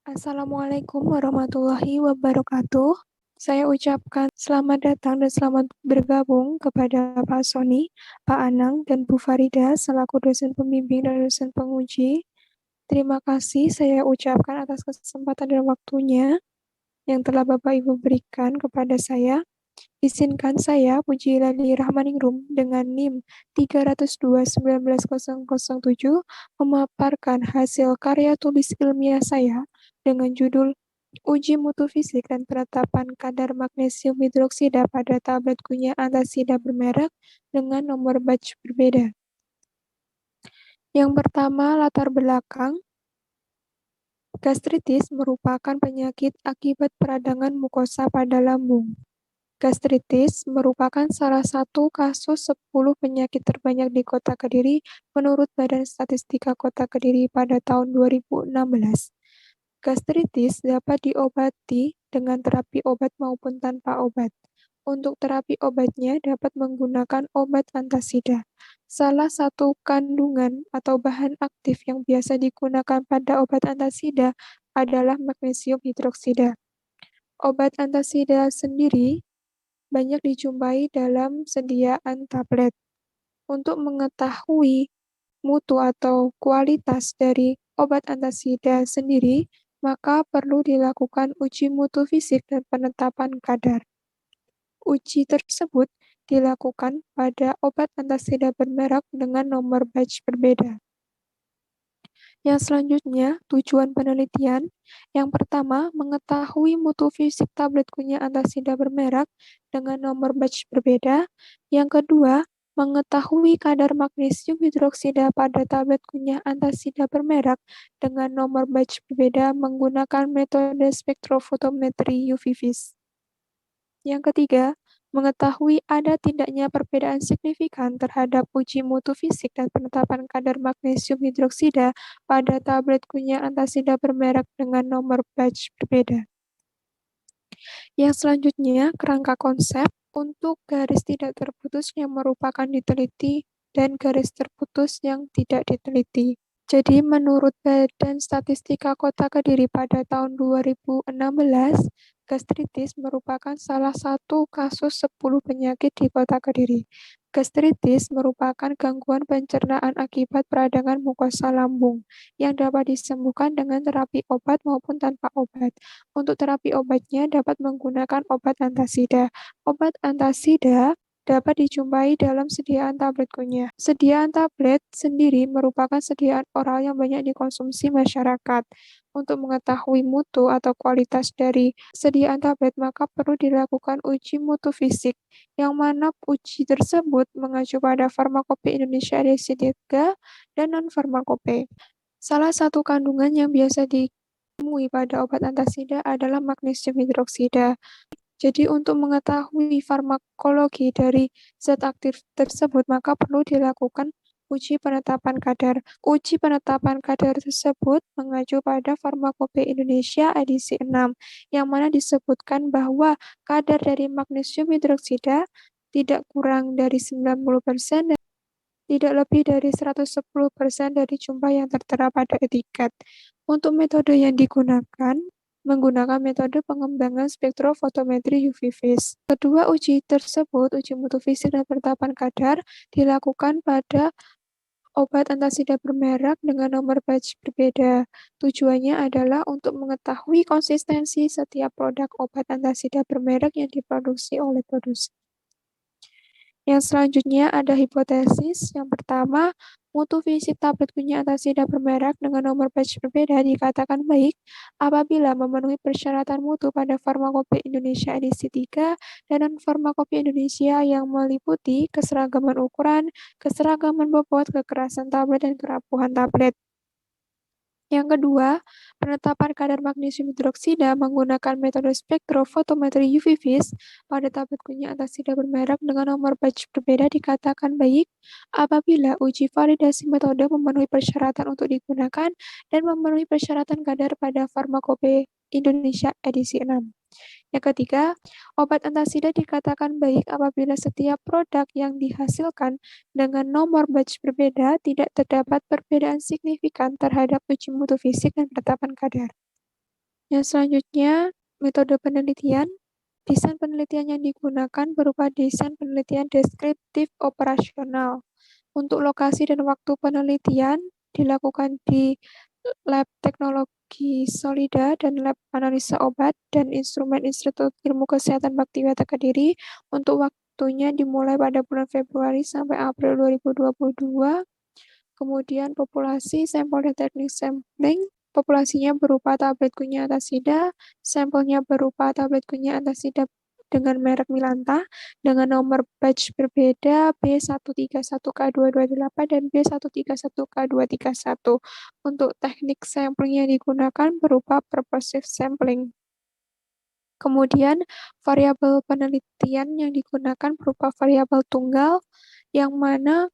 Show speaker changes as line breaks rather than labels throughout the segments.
Assalamualaikum warahmatullahi wabarakatuh. Saya ucapkan selamat datang dan selamat bergabung kepada Pak Sony, Pak Anang, dan Bu Farida selaku dosen pembimbing dan dosen penguji. Terima kasih saya ucapkan atas kesempatan dan waktunya yang telah Bapak Ibu berikan kepada saya. Izinkan saya, Puji Lali Rahmaningrum, dengan NIM 302-19007, memaparkan hasil karya tulis ilmiah saya dengan judul Uji Mutu Fisik dan Penetapan Kadar Magnesium Hidroksida pada tablet kunyah antasida bermerek dengan nomor batch berbeda. Yang pertama, latar belakang. Gastritis merupakan penyakit akibat peradangan mukosa pada lambung. Gastritis merupakan salah satu kasus 10 penyakit terbanyak di Kota Kediri menurut Badan Statistika Kota Kediri pada tahun 2016. Gastritis dapat diobati dengan terapi obat maupun tanpa obat. Untuk terapi obatnya dapat menggunakan obat antasida. Salah satu kandungan atau bahan aktif yang biasa digunakan pada obat antasida adalah magnesium hidroksida. Obat antasida sendiri banyak dijumpai dalam sediaan tablet. Untuk mengetahui mutu atau kualitas dari obat antasida sendiri, maka perlu dilakukan uji mutu fisik dan penetapan kadar. Uji tersebut dilakukan pada obat antasida bermerek dengan nomor batch berbeda. Yang selanjutnya, tujuan penelitian. Yang pertama, mengetahui mutu fisik tablet kunyah antasida bermerek dengan nomor batch berbeda. Yang kedua, mengetahui kadar magnesium hidroksida pada tablet kunyah antasida bermerek dengan nomor batch berbeda menggunakan metode spektrofotometri UV-Vis. Yang ketiga, mengetahui ada tidaknya perbedaan signifikan terhadap uji mutu fisik dan penetapan kadar magnesium hidroksida pada tablet kunyah antasida bermerek dengan nomor batch berbeda. Yang selanjutnya, kerangka konsep untuk garis tidak terputus yang merupakan diteliti dan garis terputus yang tidak diteliti. Jadi, menurut Badan Statistika Kota Kediri pada tahun 2016, gastritis merupakan salah satu kasus 10 penyakit di Kota Kediri. Gastritis merupakan gangguan pencernaan akibat peradangan mukosa lambung yang dapat disembuhkan dengan terapi obat maupun tanpa obat. Untuk terapi obatnya dapat menggunakan obat antasida. Obat antasida dapat dijumpai dalam sediaan tablet kunyah. Sediaan tablet sendiri merupakan sediaan oral yang banyak dikonsumsi masyarakat. Untuk mengetahui mutu atau kualitas dari sediaan tablet, maka perlu dilakukan uji mutu fisik, yang mana uji tersebut mengacu pada Farmakope Indonesia edisi 3 dan non-farmakope. Salah satu kandungan yang biasa ditemui pada obat antasida adalah magnesium hidroksida. Jadi untuk mengetahui farmakologi dari zat aktif tersebut, maka perlu dilakukan uji penetapan kadar. Uji penetapan kadar tersebut mengacu pada Farmakope Indonesia edisi 6, yang mana disebutkan bahwa kadar dari magnesium hidroksida tidak kurang dari 90% dan tidak lebih dari 110% dari jumlah yang tertera pada etiket. Untuk metode yang digunakan, menggunakan metode pengembangan spektrofotometri UV-Vis. Kedua uji tersebut, uji mutu fisik dan penetapan kadar, dilakukan pada obat antasida bermerek dengan nomor batch berbeda. Tujuannya adalah untuk mengetahui konsistensi setiap produk obat antasida bermerek yang diproduksi oleh produsen. Yang selanjutnya ada hipotesis. Yang pertama, mutu fisik tablet kunyah antasida bermerek dengan nomor batch berbeda dikatakan baik apabila memenuhi persyaratan mutu pada Farmakope Indonesia edisi 3 dan non-farmakope Indonesia yang meliputi keseragaman ukuran, keseragaman bobot, kekerasan tablet, dan kerapuhan tablet. Yang kedua, penetapan kadar magnesium hidroksida menggunakan metode spektrofotometri UV-Vis pada tablet kunyah antasida bermerek dengan nomor batch berbeda dikatakan baik apabila uji validasi metode memenuhi persyaratan untuk digunakan dan memenuhi persyaratan kadar pada Farmakope Indonesia edisi 6. Yang ketiga, obat antasida dikatakan baik apabila setiap produk yang dihasilkan dengan nomor batch berbeda tidak terdapat perbedaan signifikan terhadap uji mutu fisik dan penetapan kadar. Yang selanjutnya, metode penelitian. Desain penelitian yang digunakan berupa desain penelitian deskriptif operasional. Untuk lokasi dan waktu penelitian dilakukan di Lab Teknologi Solida dan Lab Analisa Obat dan Instrumen Institut Ilmu Kesehatan Baktiwata Kediri. Untuk waktunya dimulai pada bulan Februari sampai April 2022. Kemudian populasi, sampel dan teknik sampling. Populasinya berupa tablet kunyit antasida, sampelnya berupa tablet kunyit antasida dengan merek Milanta, dengan nomor batch berbeda B131K2228 dan B131K231. Untuk teknik sampling yang digunakan berupa purposive sampling. Kemudian, variabel penelitian yang digunakan berupa variabel tunggal, yang mana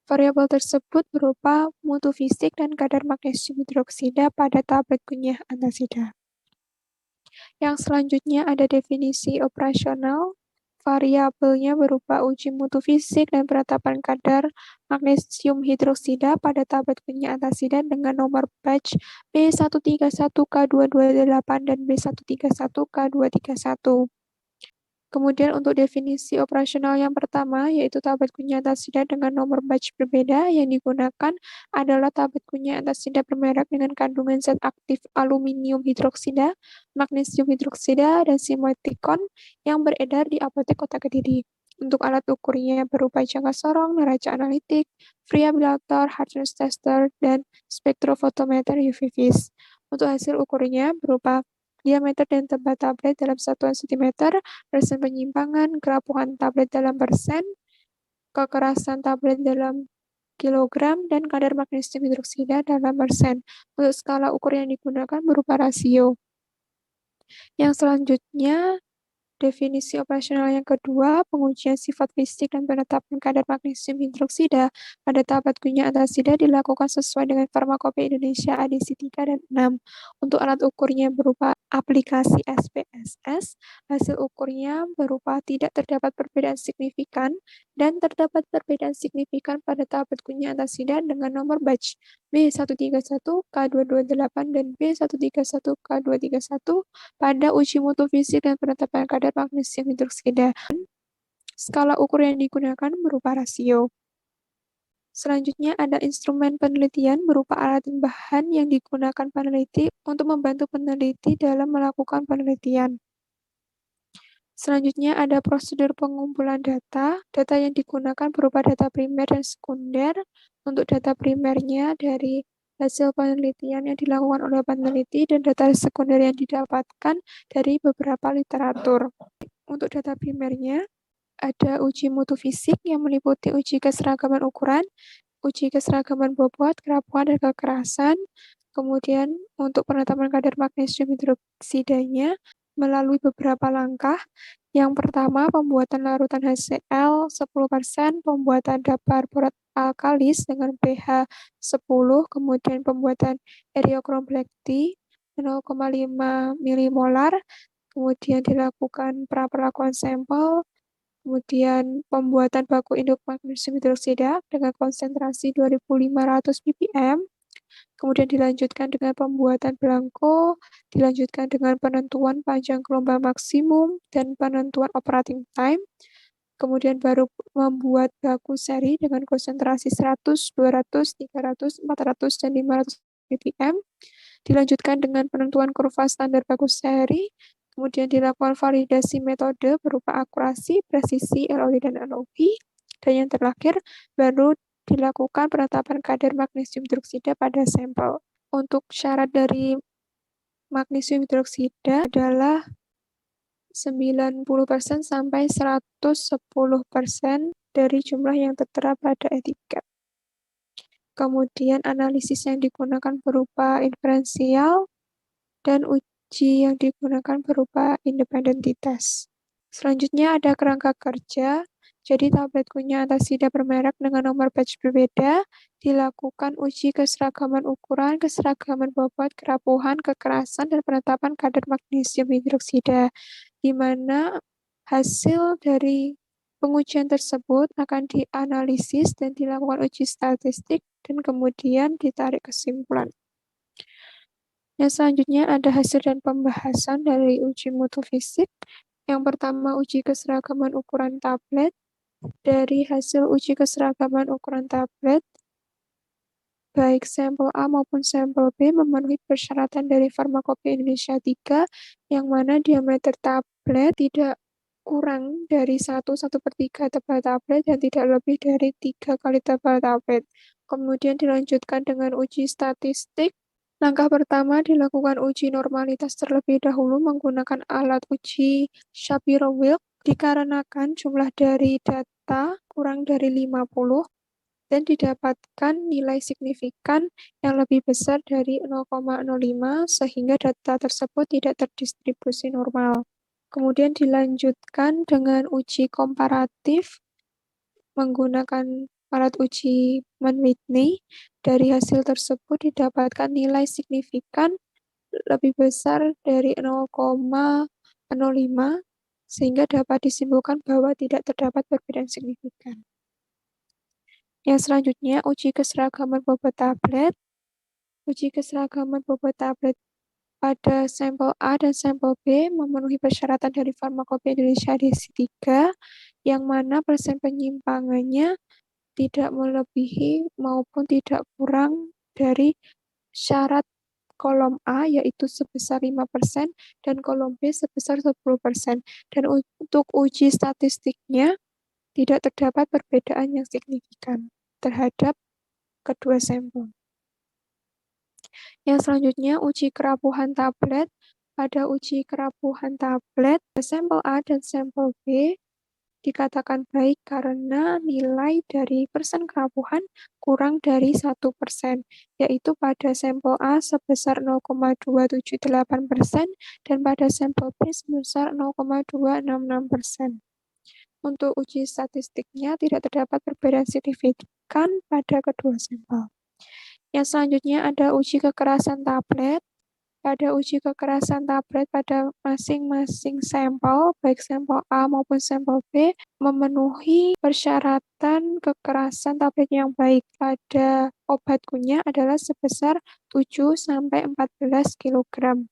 variabel tersebut berupa mutu fisik dan kadar magnesium hidroksida pada tablet kunyit antasida. Yang selanjutnya ada definisi operasional. Variabelnya berupa uji mutu fisik dan penetapan kadar magnesium hidroksida pada tablet kunyit antasida dengan nomor batch B131K228 dan B131K231. Kemudian untuk definisi operasional yang pertama, yaitu tablet kunyit antasida dengan nomor batch berbeda, yang digunakan adalah tablet kunyit antasida bermerek dengan kandungan zat aktif aluminium hidroksida, magnesium hidroksida, dan simethicone yang beredar di apotek Kota Kediri. Untuk alat ukurnya berupa jangka sorong, neraca analitik, variabilator, hardness tester, dan spektrofotometer UV vis. Untuk hasil ukurnya berupa diameter dan tebal tablet dalam satuan cm, persen penyimpangan, kerapuhan tablet dalam persen, kekerasan tablet dalam kilogram, dan kadar magnesium hidroksida dalam persen. Untuk skala ukur yang digunakan berupa rasio. Yang selanjutnya, definisi operasional yang kedua, pengujian sifat fisik dan penetapan kadar magnesium hidroksida pada tablet kunyit antasida dilakukan sesuai dengan Farmakope Indonesia edisi 3 dan 6. Untuk alat ukurnya berupa aplikasi SPSS, hasil ukurnya berupa tidak terdapat perbedaan signifikan dan terdapat perbedaan signifikan pada tablet kunyit antasida dengan nomor batch B131K228 dan B131K231 pada uji mutu fisik dan penetapan kadar magnesium hidroksida. Skala ukur yang digunakan berupa rasio. Selanjutnya ada instrumen penelitian berupa alat dan bahan yang digunakan peneliti untuk membantu peneliti dalam melakukan penelitian. Selanjutnya ada prosedur pengumpulan data. Data yang digunakan berupa data primer dan sekunder. Untuk data primernya dari hasil penelitian yang dilakukan oleh peneliti dan data sekunder yang didapatkan dari beberapa literatur. Untuk data primernya, ada uji mutu fisik yang meliputi uji keseragaman ukuran, uji keseragaman bobot, kerapuhan, dan kekerasan. Kemudian untuk penetapan kadar magnesium hidroksidanya melalui beberapa langkah. Yang pertama, pembuatan larutan HCl 10%, pembuatan daparborat alkalis dengan pH 10, kemudian pembuatan eriokrom black tea 0,5 milimolar, kemudian dilakukan praperlakuan sampel, kemudian pembuatan baku induk magnesium hidroksida dengan konsentrasi 2500 ppm, kemudian dilanjutkan dengan pembuatan belangko, dilanjutkan dengan penentuan panjang gelombang maksimum dan penentuan operating time, kemudian baru membuat baku seri dengan konsentrasi 100, 200, 300, 400, dan 500 ppm, dilanjutkan dengan penentuan kurva standar baku seri, kemudian dilakukan validasi metode berupa akurasi, presisi, LOI, dan LOP, dan yang terakhir baru dilakukan penetapan kadar magnesium hidroksida pada sampel. Untuk syarat dari magnesium hidroksida adalah 90% sampai 110% dari jumlah yang tertera pada etiket. Kemudian analisis yang digunakan berupa inferensial dan uji yang digunakan berupa independent test. Selanjutnya ada kerangka kerja. Jadi tablet kunyit antasida bermerek dengan nomor batch berbeda dilakukan uji keseragaman ukuran, keseragaman bobot, kerapuhan, kekerasan, dan penetapan kadar magnesium hidroksida, di mana hasil dari pengujian tersebut akan dianalisis dan dilakukan uji statistik dan kemudian ditarik kesimpulan. Yang selanjutnya ada hasil dan pembahasan dari uji mutu fisik. Yang pertama, uji keseragaman ukuran tablet. Dari hasil uji keseragaman ukuran tablet, baik sampel A maupun sampel B memenuhi persyaratan dari Farmakope Indonesia 3, yang mana diameter tablet tidak kurang dari 1/3 tebal tablet dan tidak lebih dari 3 kali tebal tablet. Kemudian dilanjutkan dengan uji statistik. Langkah pertama dilakukan uji normalitas terlebih dahulu menggunakan alat uji Shapiro-Wilk dikarenakan jumlah dari data kurang dari 50 dan didapatkan nilai signifikan yang lebih besar dari 0,05 sehingga data tersebut tidak terdistribusi normal. Kemudian dilanjutkan dengan uji komparatif menggunakan alat uji Mann-Whitney. Dari hasil tersebut didapatkan nilai signifikan lebih besar dari 0,05 sehingga dapat disimpulkan bahwa tidak terdapat perbedaan signifikan. Yang selanjutnya, uji keseragaman bobot tablet. Uji keseragaman bobot tablet pada sampel A dan sampel B memenuhi persyaratan dari Farmakope Indonesia edisi 3, yang mana persen penyimpangannya tidak melebihi maupun tidak kurang dari syarat kolom A, yaitu sebesar 5%, dan kolom B sebesar 10%. Dan untuk uji statistiknya, tidak terdapat perbedaan yang signifikan terhadap kedua sampel. Yang selanjutnya, uji kerapuhan tablet. Pada uji kerapuhan tablet, sampel A dan sampel B dikatakan baik karena nilai dari persen kerapuhan kurang dari 1%, yaitu pada sampel A sebesar 0,278% dan pada sampel B sebesar 0,266%. Untuk uji statistiknya tidak terdapat perbedaan signifikan pada kedua sampel. Yang selanjutnya ada uji kekerasan tablet. Pada uji kekerasan tablet pada masing-masing sampel, baik sampel A maupun sampel B, memenuhi persyaratan kekerasan tablet yang baik. Pada obat kunyah adalah sebesar 7-14 kg.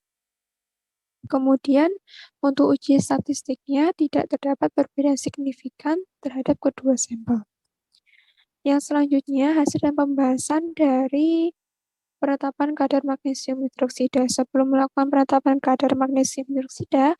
Kemudian, untuk uji statistiknya tidak terdapat perbedaan signifikan terhadap kedua sampel. Yang selanjutnya, hasil dan pembahasan dari penetapan kadar magnesium hidroksida. Sebelum melakukan penetapan kadar magnesium hidroksida,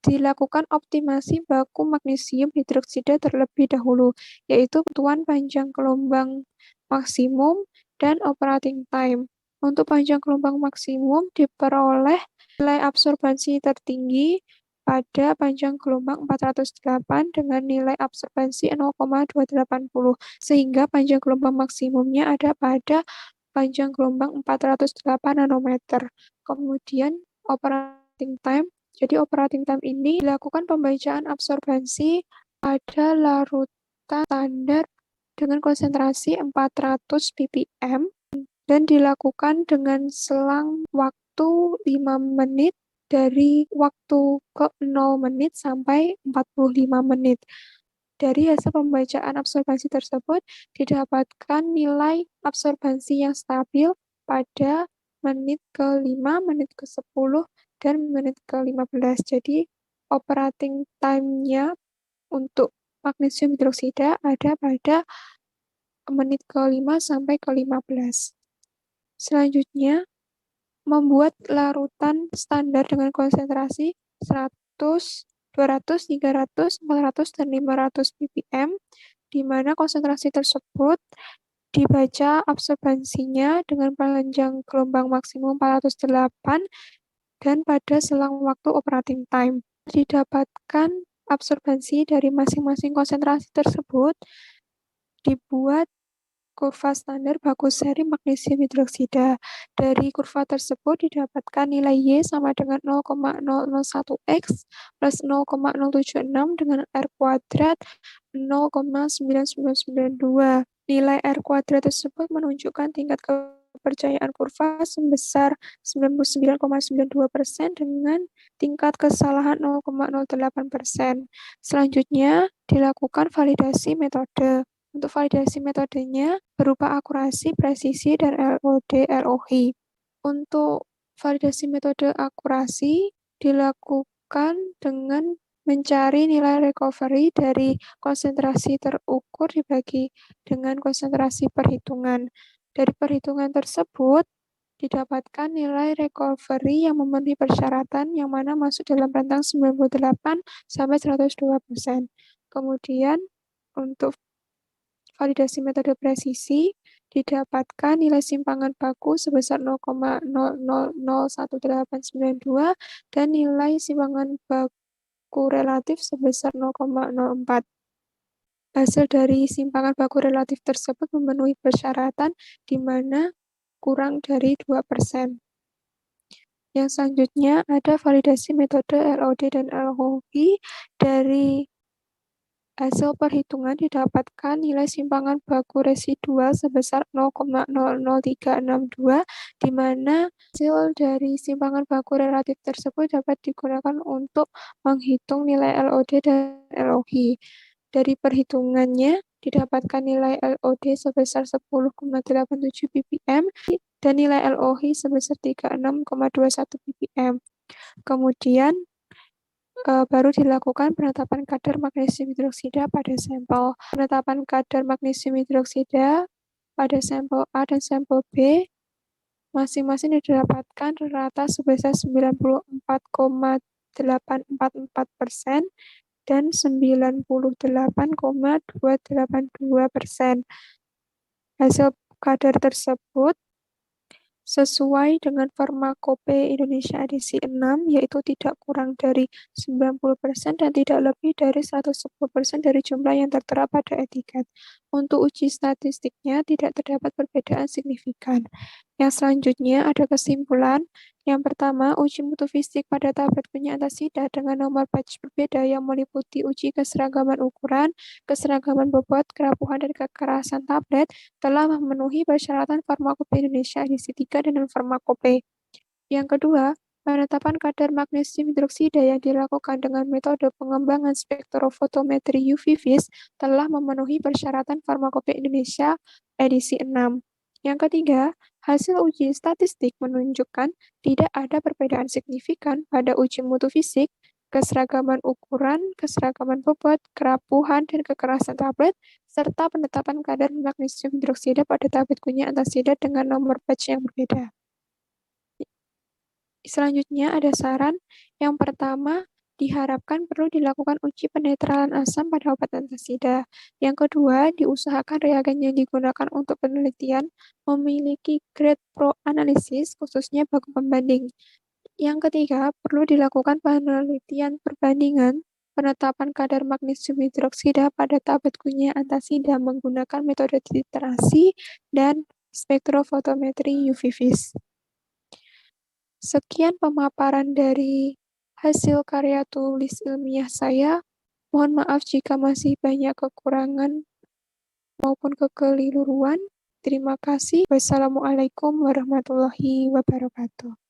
dilakukan optimasi baku magnesium hidroksida terlebih dahulu, yaitu tentuan panjang gelombang maksimum dan operating time. Untuk panjang gelombang maksimum diperoleh nilai absorbansi tertinggi pada panjang gelombang 408 dengan nilai absorbansi 0,280, sehingga panjang gelombang maksimumnya ada pada panjang gelombang 408 nanometer. Kemudian operating time. Jadi operating time ini dilakukan pembacaan absorbansi pada larutan standar dengan konsentrasi 400 ppm dan dilakukan dengan selang waktu 5 menit dari waktu ke 0 menit sampai 45 menit. Dari hasil pembacaan absorbansi tersebut, didapatkan nilai absorbansi yang stabil pada menit ke-5, menit ke-10, dan menit ke-15. Jadi, operating time-nya untuk magnesium hidroksida ada pada menit ke-5 sampai ke-15. Selanjutnya, membuat larutan standar dengan konsentrasi 100, 200, 300, 400, dan 500 ppm, di mana konsentrasi tersebut dibaca absorbansinya dengan panjang gelombang maksimum 408 dan pada selang waktu operating time. Didapatkan absorbansi dari masing-masing konsentrasi tersebut, dibuat kurva standar baku seri magnesium hidroksida. Dari kurva tersebut didapatkan nilai Y sama dengan 0,001X plus 0,076 dengan R kuadrat 0,9992. Nilai R kuadrat tersebut menunjukkan tingkat kepercayaan kurva sebesar 99,92% dengan tingkat kesalahan 0,08%. Selanjutnya dilakukan validasi metode. Untuk validasi metodenya berupa akurasi, presisi, dan LOD, ROI. Untuk Validasi metode akurasi dilakukan dengan mencari nilai recovery dari konsentrasi terukur dibagi dengan konsentrasi perhitungan. Dari perhitungan tersebut, didapatkan nilai recovery yang memenuhi persyaratan yang mana masuk dalam rentang 98 sampai 102%. Kemudian, untuk validasi metode presisi, didapatkan nilai simpangan baku sebesar 0,00011892 dan nilai simpangan baku relatif sebesar 0,04. Hasil dari simpangan baku relatif tersebut memenuhi persyaratan di mana kurang dari 2%. Yang selanjutnya ada validasi metode LOD dan LOI. Dari hasil perhitungan didapatkan nilai simpangan baku residual sebesar 0,00362, di mana hasil dari simpangan baku relatif tersebut dapat digunakan untuk menghitung nilai LOD dan LOI. Dari perhitungannya, didapatkan nilai LOD sebesar 10,87 ppm dan nilai LOI sebesar 36,21 ppm. Kemudian, baru dilakukan penetapan kadar magnesium hidroksida pada sampel. Penetapan kadar magnesium hidroksida pada sampel A dan sampel B masing-masing didapatkan rata sebesar 94,844% dan 98,282%. Hasil kadar tersebut sesuai dengan Farmakope Indonesia edisi 6, yaitu tidak kurang dari 90% dan tidak lebih dari 110% dari jumlah yang tertera pada etiket. Untuk uji statistiknya tidak terdapat perbedaan signifikan. Yang selanjutnya ada kesimpulan. Yang pertama, uji mutu fisik pada tablet kunyit antasida dengan nomor batch berbeda yang meliputi uji keseragaman ukuran, keseragaman bobot, kerapuhan, dan kekerasan tablet telah memenuhi persyaratan Farmakope Indonesia edisi 3 dan Farmakope. Yang kedua, penetapan kadar magnesium hidroksida yang dilakukan dengan metode pengembangan spektrofotometri UV-Vis telah memenuhi persyaratan Farmakope Indonesia edisi 6. Yang ketiga, hasil uji statistik menunjukkan tidak ada perbedaan signifikan pada uji mutu fisik, keseragaman ukuran, keseragaman bobot, kerapuhan, dan kekerasan tablet, serta penetapan kadar magnesium hidroksida pada tablet kunyit antasida dengan nomor batch yang berbeda. Selanjutnya ada saran. Yang pertama, diharapkan perlu dilakukan uji penetralan asam pada obat antasida. Yang kedua, diusahakan reagen yang digunakan untuk penelitian memiliki grade pro analisis, khususnya baku pembanding. Yang ketiga, perlu dilakukan penelitian perbandingan penetapan kadar magnesium hidroksida pada tablet kunyit antasida menggunakan metode titrasi dan spektrofotometri UV-Vis. Sekian pemaparan dari hasil karya tulis ilmiah saya. Mohon maaf jika masih banyak kekurangan maupun kekeliruan. Terima kasih. Wassalamualaikum warahmatullahi wabarakatuh.